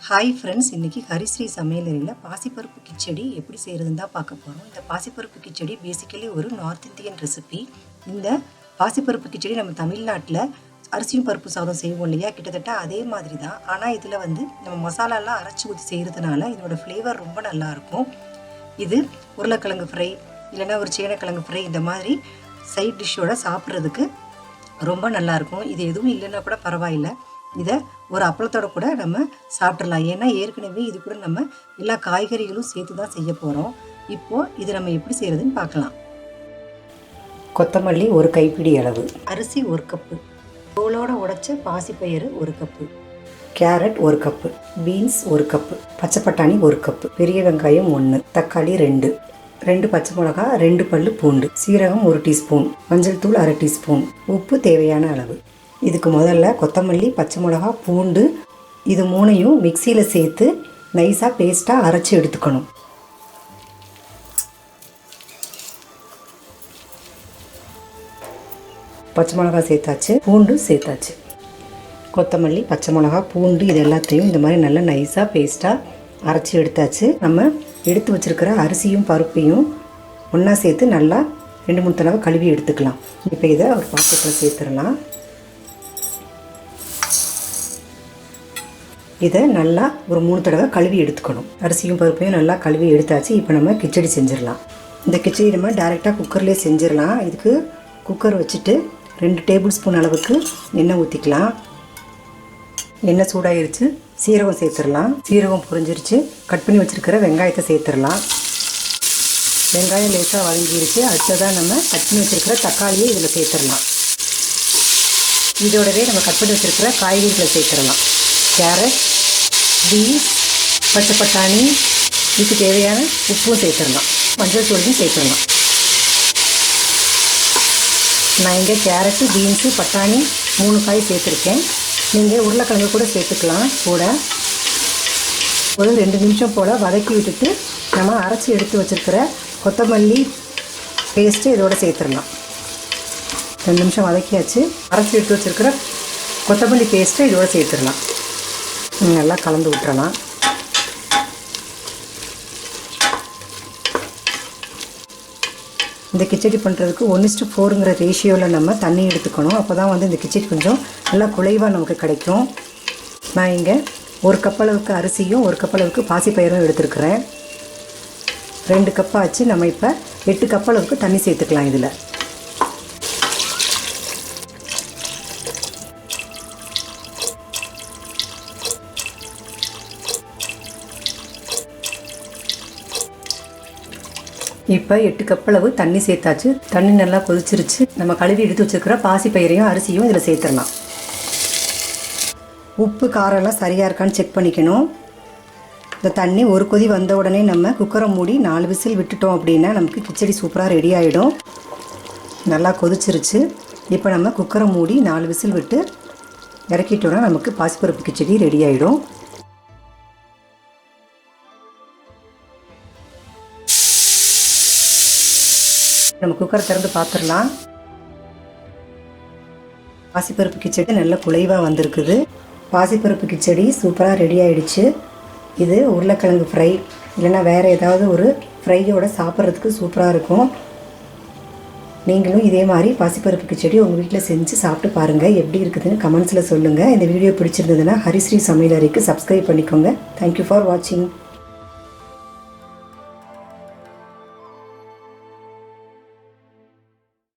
Hi friends, இன்றைக்கி ஹரிஸ்ரீ சமையலறையில் பாசிப்பருப்பு கிச்சடி எப்படி செய்கிறதுன்னு தான் பார்க்க போகிறோம். இந்த பாசிப்பருப்பு கிச்சடி பேசிக்கலி ஒரு நார்த் இந்தியன் ரெசிபி. இந்த பாசிப்பருப்பு கிச்சடி நம்ம தமிழ்நாட்டில் அரிசியும் பருப்பு சாதம் செய்வோம் இல்லையா, கிட்டத்தட்ட அதே மாதிரி தான். ஆனால் இதில் நம்ம மசாலாலாம் அரைச்சி ஊற்றி செய்கிறதுனால இதோட ஃப்ளேவர் ரொம்ப நல்லாயிருக்கும். இது உருளைக்கிழங்கு ஃப்ரை இல்லைன்னா ஒரு சேனக்கிழங்கு ஃப்ரை இந்த மாதிரி சைட் டிஷ்ஷோட சாப்பிட்றதுக்கு ரொம்ப நல்லாயிருக்கும். இது எதுவும் இல்லைன்னா கூட பரவாயில்லை, இதை ஒரு அப்பளத்தோட கூட நம்ம சாப்பிட்றலாம். ஏன்னா ஏற்கனவே இது கூட நம்ம எல்லா காய்கறிகளும் சேர்த்து தான் செய்ய போகிறோம். இப்போது இது நம்ம எப்படி செய்கிறதுன்னு பார்க்கலாம். கொத்தமல்லி ஒரு கைப்பிடி அளவு, அரிசி ஒரு கப்பு, தோலோட உடைச்ச பாசிப்பயிறு ஒரு கப்பு, கேரட் ஒரு கப்பு, பீன்ஸ் ஒரு கப்பு, பச்சை பட்டாணி ஒரு கப்பு, பெரிய வெங்காயம் 1, தக்காளி 2 பச்சை மிளகா, 2 பல்லு பூண்டு, சீரகம் 1 டீஸ்பூன், மஞ்சள் தூள் 1/2 டீஸ்பூன், உப்பு தேவையான அளவு. இதுக்கு முதல்ல கொத்தமல்லி, பச்சை மிளகா, பூண்டு இது 3ஐயும் மிக்சியில் சேர்த்து நைஸாக பேஸ்ட்டாக அரைச்சி எடுத்துக்கணும். பச்சை மிளகா சேர்த்தாச்சு, பூண்டு சேர்த்தாச்சு. கொத்தமல்லி, பச்சை மிளகா, பூண்டு இது எல்லாத்தையும் இந்த மாதிரி நல்லா நைஸாக பேஸ்ட்டாக அரைச்சி எடுத்தாச்சு. நம்ம எடுத்து வச்சுருக்கிற அரிசியும் பருப்பையும் ஒன்றா சேர்த்து நல்லா 2-3 தடவை கழுவி எடுத்துக்கலாம். இப்போ இதை ஒரு பாத்திரத்தில் சேர்த்துடலாம். இதை நல்லா ஒரு 3 தடவை கழுவி எடுத்துக்கணும். அரிசியும் பருப்பையும் நல்லா கழுவி எடுத்தாச்சு. இப்போ நம்ம கிச்சடி செஞ்சிடலாம். இந்த கிச்சடி நம்ம டைரெக்டாக குக்கர்லேயே செஞ்சிடலாம். இதுக்கு குக்கர் வச்சுட்டு 2 டேபிள் ஸ்பூன் அளவுக்கு எண்ணெய் ஊற்றிக்கலாம். எண்ணெய் சூடாயிருச்சு, சீரகம் சேர்த்துடலாம். சீரகம் புரிஞ்சிருச்சு, கட் பண்ணி வச்சுருக்கிற வெங்காயத்தை சேர்த்துடலாம். வெங்காயம் லேசாக வதங்கிருச்சு. அடுத்ததாக நம்ம கட் பண்ணி வச்சுருக்கிற தக்காளியை இதில் சேர்த்துடலாம். இதோடவே நம்ம கட் பண்ணி வச்சுருக்கிற காய்கறிகளை சேர்த்துடலாம். கேரட், பீன்ஸ், பச்சை பட்டாணி, இதுக்கு தேவையான உப்பும் சேர்த்துடலாம். மஞ்சள் தூளையும் சேர்த்துடலாம். நான் இங்கே கேரட்டு, பீன்ஸு, பட்டாணி 3 காய் சேர்த்துருக்கேன். நீங்கள் உருளைக்கிழங்கு கூட சேர்த்துக்கலாம். கூட ஒரு 2 நிமிஷம் போல் வதக்கி விட்டுட்டு நம்ம அரைச்சி எடுத்து வச்சுருக்கிற கொத்தமல்லி பேஸ்ட்டு இதோட சேர்த்துடலாம். 2 நிமிஷம் வதக்கியாச்சு. அரைச்சி எடுத்து வச்சுருக்கிற கொத்தமல்லி பேஸ்ட்டை இதோட சேர்த்துடலாம். நல்லா கலந்து விட்டுறலாம். இந்த கிச்சடி பண்ணுறதுக்கு 1:4ங்கிற ரேஷியோவில் நம்ம தண்ணி எடுத்துக்கணும். அப்போ தான் இந்த கிச்சடி கொஞ்சம் நல்லா குலைவாக நமக்கு கிடைக்கும். நான் இங்கே 1 கப் அளவுக்கு அரிசியும் 1 கப் அளவுக்கு பாசிப்பயிரும் எடுத்துருக்குறேன். 2 கப் ஆச்சு. நம்ம இப்போ 8 கப் அளவுக்கு தண்ணி சேர்த்துக்கலாம். இதில் இப்போ 8 கப் அளவு தண்ணி சேர்த்தாச்சு. தண்ணி நல்லா கொதிச்சிருச்சு. நம்ம கழுவி எடுத்து வச்சுருக்கிற பாசிப்பயிரையும் அரிசியும் இதில் சேர்த்துடலாம். உப்பு காரம்லாம் சரியாக இருக்கான்னு செக் பண்ணிக்கணும். இந்த தண்ணி ஒரு கொதி வந்த உடனே நம்ம குக்கரை மூடி 4 விசில் விட்டுட்டோம் அப்படின்னா நமக்கு கிச்சடி சூப்பராக ரெடி ஆகிடும். நல்லா கொதிச்சிருச்சு. இப்போ நம்ம குக்கரை மூடி 4 விசில் விட்டு இறக்கிட்டோன்னா நமக்கு பாசிப்பருப்பு கிச்சடி ரெடி ஆகிடும். நம்ம குக்கரை திறந்து பார்த்துடலாம். பாசிப்பருப்பு கிச்சடி நல்ல குலைவாக வந்திருக்குது. பாசிப்பருப்பு கிச்சடி சூப்பராக ரெடி ஆகிடுச்சு. இது உருளைக்கிழங்கு ஃப்ரை இல்லைன்னா வேறு ஏதாவது ஒரு ஃப்ரையோடு சாப்பிட்றதுக்கு சூப்பராக இருக்கும். நீங்களும் இதே மாதிரி பாசிப்பருப்பு கிச்சடி உங்கள் வீட்டில் செஞ்சு சாப்பிட்டு பாருங்கள். எப்படி இருக்குதுன்னு கமெண்ட்ஸில் சொல்லுங்கள். இந்த வீடியோ பிடிச்சிருந்ததுன்னா ஹரிஸ்ரீ சமையலறைக்கு சப்ஸ்கிரைப் பண்ணிக்கோங்க. தேங்க்யூ ஃபார் வாட்சிங்.